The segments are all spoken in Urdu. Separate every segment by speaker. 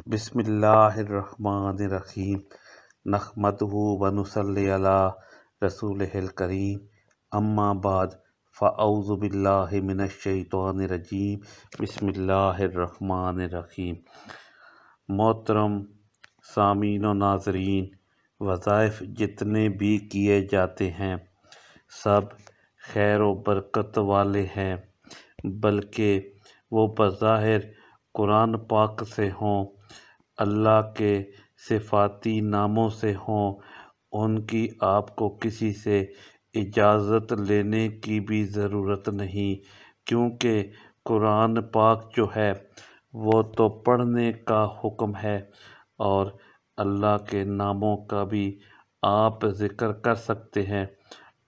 Speaker 1: بسم اللہ الرحمن الرحیم نحمدہ ونصلی علی رسولہ الکریم اما بعد فاعوذ باللہ من الشیطان الرجیم بسم اللہ الرحمن الرحیم۔ محترم سامعین و ناظرین، وظائف جتنے بھی کیے جاتے ہیں سب خیر و برکت والے ہیں، بلکہ وہ بظاہر قرآن پاک سے ہوں، اللہ کے صفاتی ناموں سے ہوں، ان کی آپ کو کسی سے اجازت لینے کی بھی ضرورت نہیں، کیونکہ قرآن پاک جو ہے وہ تو پڑھنے کا حکم ہے، اور اللہ کے ناموں کا بھی آپ ذکر کر سکتے ہیں،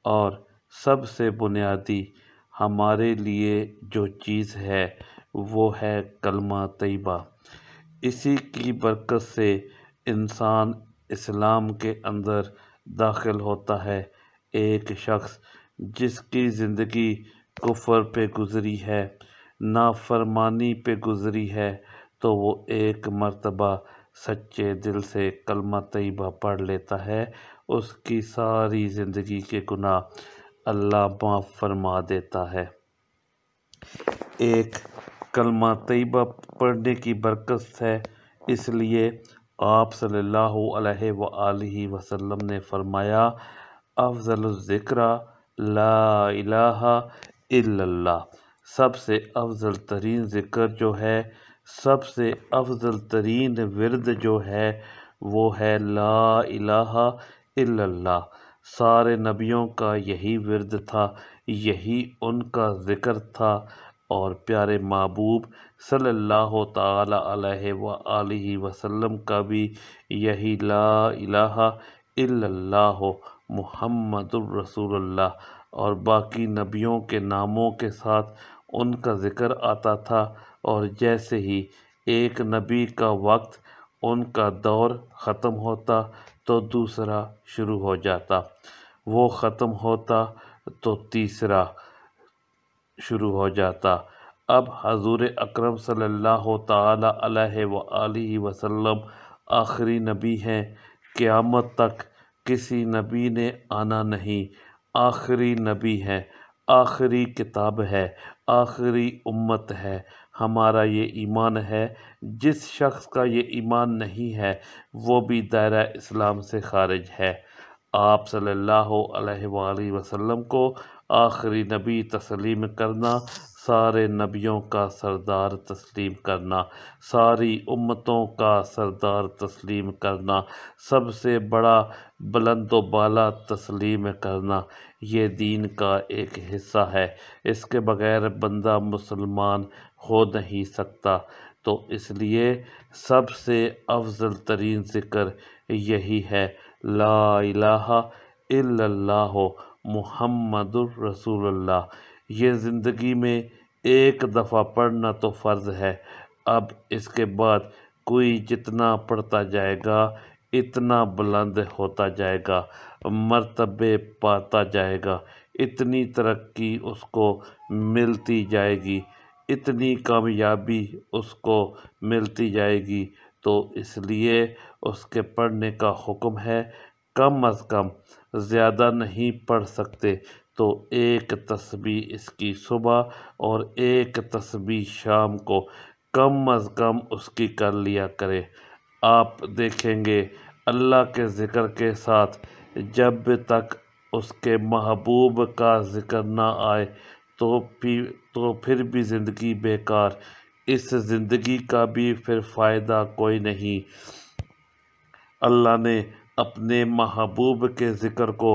Speaker 1: اور سب سے بنیادی ہمارے لیے جو چیز ہے وہ ہے کلمہ طیبہ۔ اسی کی برکت سے انسان اسلام کے اندر داخل ہوتا ہے۔ ایک شخص جس کی زندگی کفر پہ گزری ہے، نافرمانی پہ گزری ہے، تو وہ ایک مرتبہ سچے دل سے کلمہ طیبہ پڑھ لیتا ہے، اس کی ساری زندگی کے گناہ اللہ معاف فرما دیتا ہے۔ ایک کلمہ طیبہ پڑھنے کی برکت ہے، اس لیے آپ صلی اللہ علیہ وآلہ وسلم نے فرمایا، افضل الذکر لا الہ الا اللہ۔ سب سے افضل ترین ذکر جو ہے، سب سے افضل ترین ورد جو ہے وہ ہے لا الہ الا اللہ۔ سارے نبیوں کا یہی ورد تھا، یہی ان کا ذکر تھا، اور پیارے محبوب صلی اللہ تعالی علیہ وآلہ وسلم کا بھی یہی لا الہ الا اللہ محمد الرسول اللہ، اور باقی نبیوں کے ناموں کے ساتھ ان کا ذکر آتا تھا، اور جیسے ہی ایک نبی کا وقت، ان کا دور ختم ہوتا تو دوسرا شروع ہو جاتا، وہ ختم ہوتا تو تیسرا شروع ہو جاتا۔ اب حضور اکرم صلی اللہ تعالی علیہ وآلہ وسلم آخری نبی ہیں، قیامت تک کسی نبی نے آنا نہیں، آخری نبی ہے، آخری کتاب ہے، آخری امت ہے۔ ہمارا یہ ایمان ہے، جس شخص کا یہ ایمان نہیں ہے وہ بھی دائرہ اسلام سے خارج ہے۔ آپ صلی اللہ علیہ وآلہ وسلم کو آخری نبی تسلیم کرنا، سارے نبیوں کا سردار تسلیم کرنا، ساری امتوں کا سردار تسلیم کرنا، سب سے بڑا بلند و بالا تسلیم کرنا، یہ دین کا ایک حصہ ہے۔ اس کے بغیر بندہ مسلمان ہو نہیں سکتا، تو اس لیے سب سے افضل ترین ذکر یہی ہے، لا الہ الا اللہ محمد الرسول اللہ۔ یہ زندگی میں ایک دفعہ پڑھنا تو فرض ہے، اب اس کے بعد کوئی جتنا پڑھتا جائے گا اتنا بلند ہوتا جائے گا، مرتبے پاتا جائے گا، اتنی ترقی اس کو ملتی جائے گی، اتنی کامیابی اس کو ملتی جائے گی، تو اس لیے اس کے پڑھنے کا حکم ہے۔ کم از کم، زیادہ نہیں پڑھ سکتے تو ایک تسبیح اس کی صبح اور ایک تسبیح شام کو کم از کم اس کی کر لیا کرے۔ آپ دیکھیں گے اللہ کے ذکر کے ساتھ جب تک اس کے محبوب کا ذکر نہ آئے تو پھر بھی زندگی بیکار، اس زندگی کا بھی پھر فائدہ کوئی نہیں۔ اللہ نے اپنے محبوب کے ذکر کو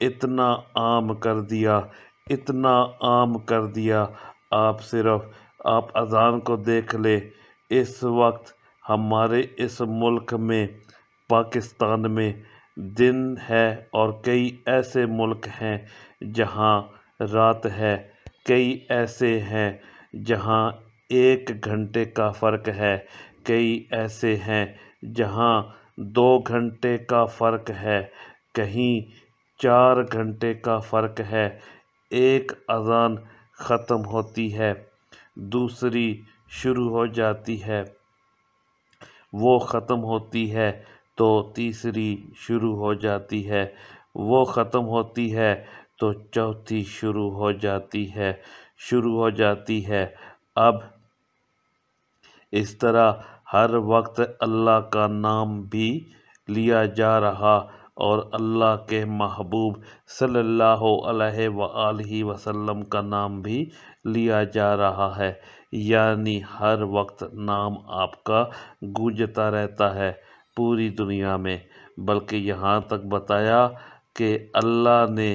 Speaker 1: اتنا عام کر دیا، اتنا عام کر دیا، آپ اذان کو دیکھ لیں۔ اس وقت ہمارے اس ملک میں، پاکستان میں دن ہے، اور کئی ایسے ملک ہیں جہاں رات ہے، کئی ایسے ہیں جہاں 1 گھنٹے کا فرق ہے، کئی ایسے ہیں جہاں 2 گھنٹے کا فرق ہے، کہیں 4 گھنٹے کا فرق ہے۔ ایک اذان ختم ہوتی ہے، دوسری شروع ہو جاتی ہے۔ وہ ختم ہوتی ہے تو تیسری شروع ہو جاتی ہے، وہ ختم ہوتی ہے تو چوتھی شروع ہو جاتی ہے۔ اب اس طرح ہر وقت اللہ کا نام بھی لیا جا رہا اور اللہ کے محبوب صلی اللہ علیہ وآلہ وسلم کا نام بھی لیا جا رہا ہے، یعنی ہر وقت نام آپ کا گونجتا رہتا ہے پوری دنیا میں۔ بلکہ یہاں تک بتایا کہ اللہ نے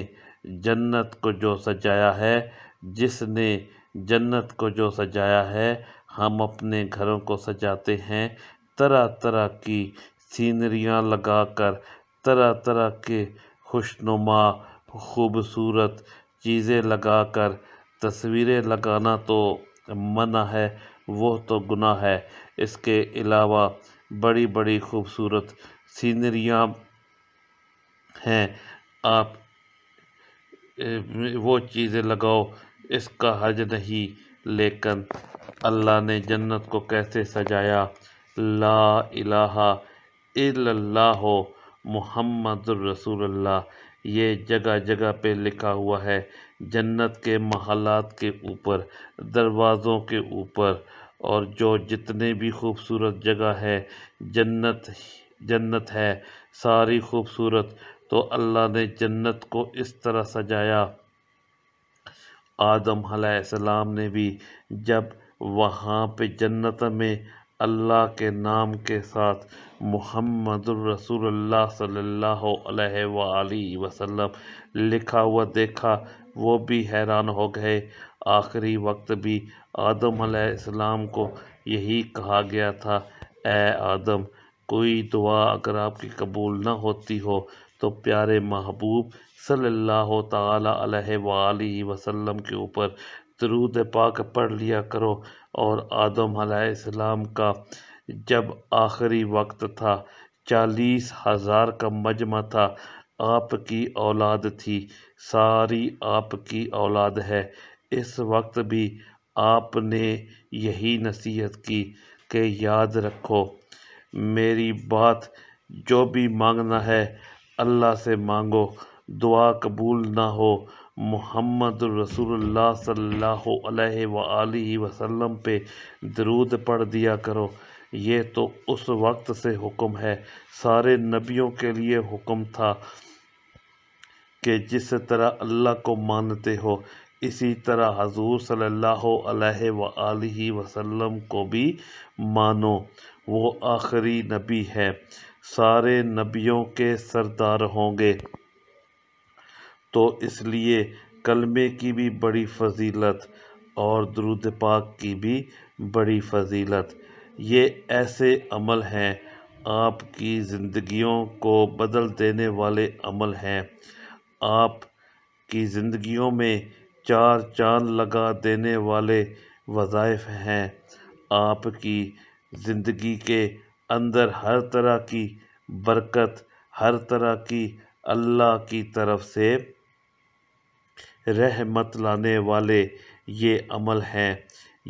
Speaker 1: جنت کو جو سجایا ہے، جس نے جنت کو جو سجایا ہے، ہم اپنے گھروں کو سجاتے ہیں طرح طرح کی سینریاں لگا کر، طرح طرح کے خوشنما خوبصورت چیزیں لگا کر۔ تصویریں لگانا تو منع ہے، وہ تو گناہ ہے۔ اس کے علاوہ بڑی بڑی خوبصورت سینریاں ہیں، آپ وہ چیزیں لگاؤ، اس کا حرج نہیں۔ لیکن اللہ نے جنت کو کیسے سجایا؟ لا الہ الا اللہ محمد الرسول اللہ، یہ جگہ جگہ پہ لکھا ہوا ہے، جنت کے محلات کے اوپر، دروازوں کے اوپر، اور جو جتنے بھی خوبصورت جگہ ہے، جنت ہے ساری خوبصورت۔ تو اللہ نے جنت کو اس طرح سجایا۔ آدم علیہ السلام نے بھی جب وہاں پہ جنت میں اللہ کے نام کے ساتھ محمد الرسول اللہ صلی اللہ علیہ وآلہ وسلم لکھا ہوا دیکھا، وہ بھی حیران ہو گئے۔ آخری وقت بھی آدم علیہ السلام کو یہی کہا گیا تھا، اے آدم، کوئی دعا اگر آپ کی قبول نہ ہوتی ہو تو پیارے محبوب صلی اللہ تعالی علیہ وآلہ وسلم کے اوپر درود پاک پڑھ لیا کرو۔ اور آدم علیہ السلام کا جب آخری وقت تھا، 40,000 کا مجمع تھا، آپ کی اولاد تھی، ساری آپ کی اولاد ہے۔ اس وقت بھی آپ نے یہی نصیحت کی کہ یاد رکھو میری بات، جو بھی مانگنا ہے اللہ سے مانگو، دعا قبول نہ ہو محمد الرسول اللہ صلی اللہ علیہ وآلہ وسلم پہ درود پڑھ دیا کرو۔ یہ تو اس وقت سے حکم ہے، سارے نبیوں کے لیے حکم تھا کہ جس طرح اللہ کو مانتے ہو اسی طرح حضور صلی اللہ علیہ وآلہ وسلم کو بھی مانو۔ وہ آخری نبی ہے، سارے نبیوں کے سردار ہوں گے، تو اس لیے کلمے کی بھی بڑی فضیلت اور درود پاک کی بھی بڑی فضیلت۔ یہ ایسے عمل ہیں، آپ کی زندگیوں کو بدل دینے والے عمل ہیں، آپ کی زندگیوں میں چار چاند لگا دینے والے وظائف ہیں، آپ کی زندگی کے اندر ہر طرح کی برکت، ہر طرح کی اللہ کی طرف سے رحمت لانے والے یہ عمل ہیں،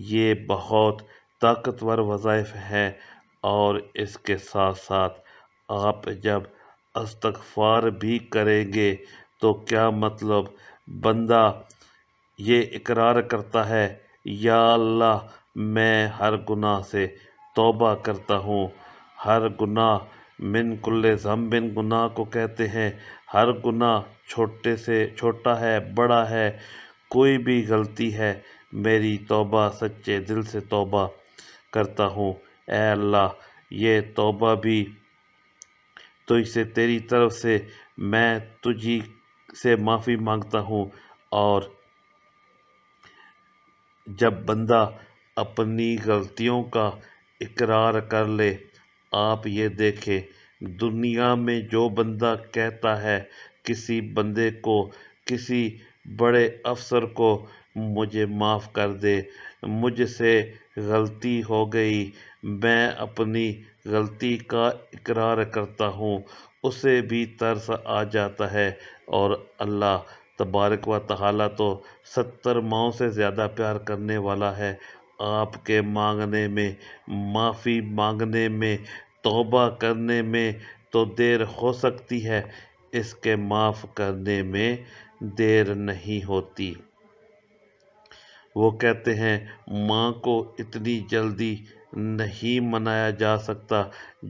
Speaker 1: یہ بہت طاقتور وظائف ہیں۔ اور اس کے ساتھ ساتھ آپ جب استغفار بھی کریں گے تو کیا مطلب؟ بندہ یہ اقرار کرتا ہے، یا اللہ میں ہر گناہ سے توبہ کرتا ہوں، ہر گناہ، من کل ذنب، گناہ کو کہتے ہیں، ہر گناہ چھوٹے سے چھوٹا ہے، بڑا ہے، کوئی بھی غلطی ہے، میری توبہ، سچے دل سے توبہ کرتا ہوں۔ اے اللہ، یہ توبہ بھی تجھ سے، تیری طرف سے میں تجھی سے معافی مانگتا ہوں۔ اور جب بندہ اپنی غلطیوں کا اقرار کر لے، آپ یہ دیکھیں، دنیا میں جو بندہ کہتا ہے کسی بندے کو، کسی بڑے افسر کو، مجھے معاف کر دے، مجھ سے غلطی ہو گئی، میں اپنی غلطی کا اقرار کرتا ہوں، اسے بھی ترس آ جاتا ہے۔ اور اللہ تبارک و تعالیٰ تو 70 ماؤں سے زیادہ پیار کرنے والا ہے، آپ کے مانگنے میں، معافی مانگنے میں، توبہ کرنے میں تو دیر ہو سکتی ہے، اس کے معاف کرنے میں دیر نہیں ہوتی۔ وہ کہتے ہیں ماں کو اتنی جلدی نہیں منایا جا سکتا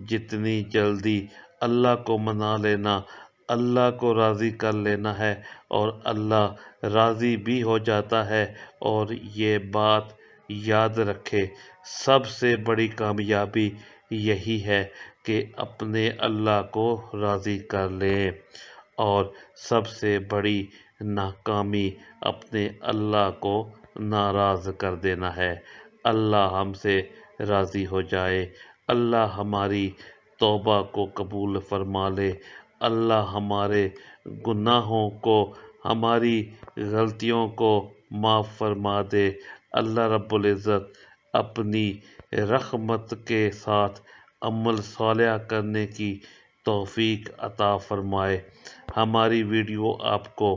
Speaker 1: جتنی جلدی اللہ کو منا لینا، اللہ کو راضی کر لینا ہے، اور اللہ راضی بھی ہو جاتا ہے۔ اور یہ بات یاد رکھے، سب سے بڑی کامیابی یہی ہے کہ اپنے اللہ کو راضی کر لیں، اور سب سے بڑی ناکامی اپنے اللہ کو ناراض کر دینا ہے۔ اللہ ہم سے راضی ہو جائے، اللہ ہماری توبہ کو قبول فرما لے، اللہ ہمارے گناہوں کو، ہماری غلطیوں کو معاف فرما دے، اللہ رب العزت اپنی رحمت کے ساتھ عمل صالح کرنے کی توفیق عطا فرمائے۔ ہماری ویڈیو آپ کو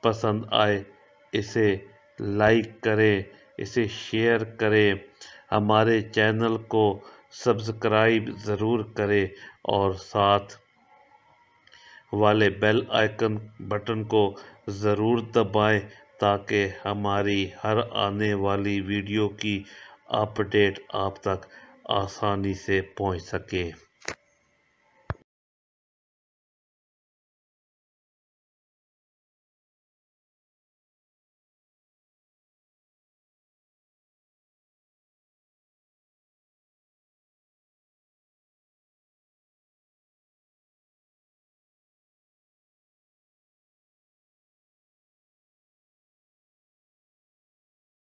Speaker 1: پسند آئے اسے لائک کریں، اسے شیئر کریں، ہمارے چینل کو سبسکرائب ضرور کریں، اور ساتھ والے بیل آئیکن بٹن کو ضرور دبائیں تاکہ ہماری ہر آنے والی ویڈیو کی اپڈیٹ آپ تک آسانی سے پہنچ سکے۔